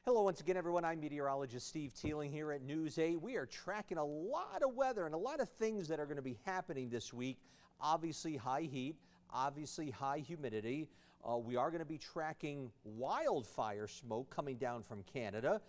Hello once again, everyone. I'm meteorologist Steve Teeling here at News 8. We are tracking a lot of weather and a lot of things that are going to be happening this week. Obviously high heat, obviously high humidity. We are going to be tracking wildfire smoke coming down from Canada.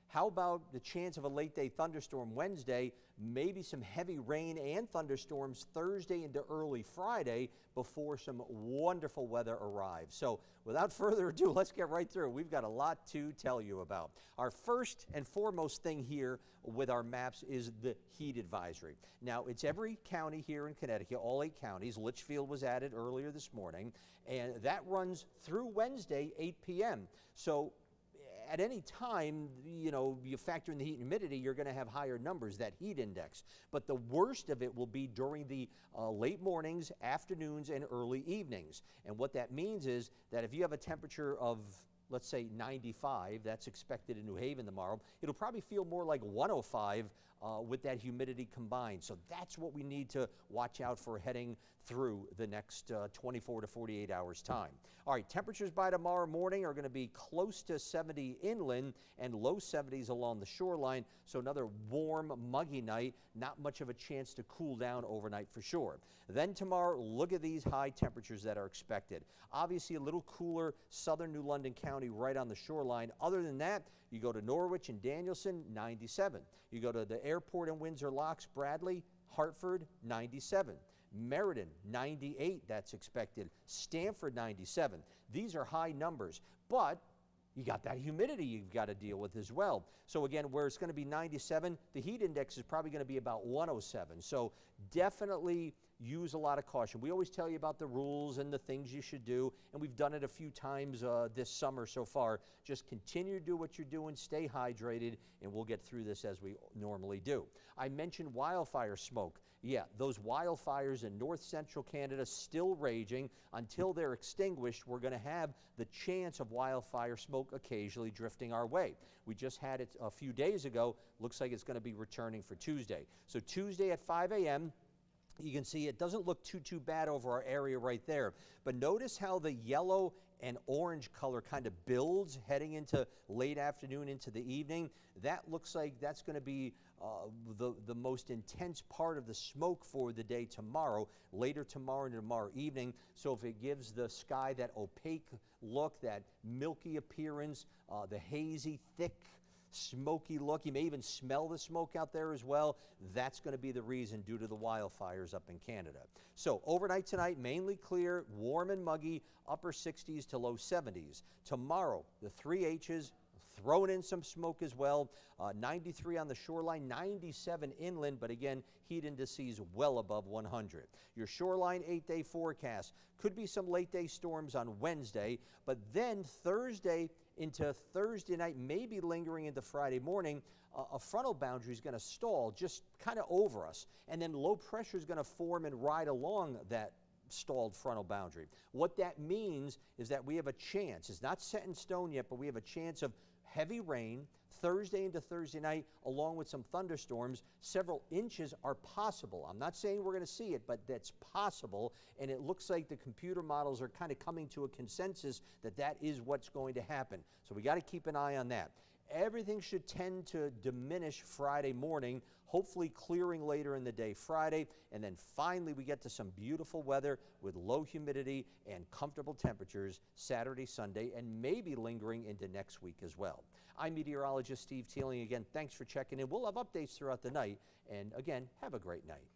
How about the chance of a late day thunderstorm Wednesday, maybe some heavy rain and thunderstorms Thursday into early Friday before some wonderful weather arrives. So without further ado, let's get right through. We've got a lot to tell you about. Our first and foremost thing here with our maps is the heat advisory. Now, it's every county here in Connecticut, all 8 counties. Litchfield was added earlier this morning, and that runs through Wednesday, 8 p.m. So at any time, you factor in the heat and humidity, you're going to have higher numbers, that heat index. But the worst of it will be during the late mornings, afternoons, and early evenings. And what that means is that if you have a temperature of, let's say, 95, that's expected in New Haven tomorrow, it'll probably feel more like 105 with that humidity combined. So that's what we need to watch out for heading through the next 24 to 48 hours time. All right, temperatures by tomorrow morning are going to be close to 70 inland and low 70s along the shoreline. So another warm, muggy night, not much of a chance to cool down overnight for sure. Then tomorrow, look at these high temperatures that are expected. Obviously a little cooler southern New London County right on the shoreline. Other than that, you go to Norwich and Danielson, 97. You go to the airport in Windsor Locks, Bradley, Hartford, 97. Meriden, 98, that's expected. Stamford, 97. These are high numbers, but you got that humidity you've got to deal with as well. So again, where it's going to be 97, the heat index is probably going to be about 107. So definitely use a lot of caution. We always tell you about the rules and the things you should do, and we've done it a few times this summer so far. Just continue to do what you're doing, stay hydrated, and we'll get through this as we normally do. I mentioned wildfire smoke. Yeah, those wildfires in north central Canada still raging. Until they're extinguished, we're going to have the chance of wildfire smoke occasionally drifting our way. We just had it a few days ago. Looks like it's going to be returning for Tuesday. So Tuesday at 5 a.m., you can see it doesn't look too bad over our area right there. But notice how the yellow and orange color kind of builds heading into late afternoon into the evening. That looks like that's going to be the most intense part of the smoke for the day tomorrow, later tomorrow and tomorrow evening. So if it gives the sky that opaque look, that milky appearance, the hazy, thick, smoky look, you may even smell the smoke out there as well. That's going to be the reason due to the wildfires up in Canada. So overnight tonight, mainly clear, warm and muggy, upper 60s to low 70s. Tomorrow, the 3 H's, throwing in some smoke as well. 93 on the shoreline, 97 inland, but again, heat indices well above 100. Your shoreline 8-day forecast. Could be some late day storms on Wednesday, but then Thursday into Thursday night, maybe lingering into Friday morning, a frontal boundary is going to stall just kind of over us, and then low pressure is going to form and ride along that stalled frontal boundary. What that means is that we have a chance, it's not set in stone yet, but we have a chance of heavy rain Thursday into Thursday night, along with some thunderstorms. Several inches are possible. I'm not saying we're going to see it, but that's possible, and it looks like the computer models are kind of coming to a consensus that that is what's going to happen. So we got to keep an eye on that. Everything should tend to diminish Friday morning, hopefully clearing later in the day Friday, and then finally we get to some beautiful weather with low humidity and comfortable temperatures Saturday, Sunday, and maybe lingering into next week as well. I'm meteorologist Steve Teeling. Again, thanks for checking in. We'll have updates throughout the night, and again, have a great night.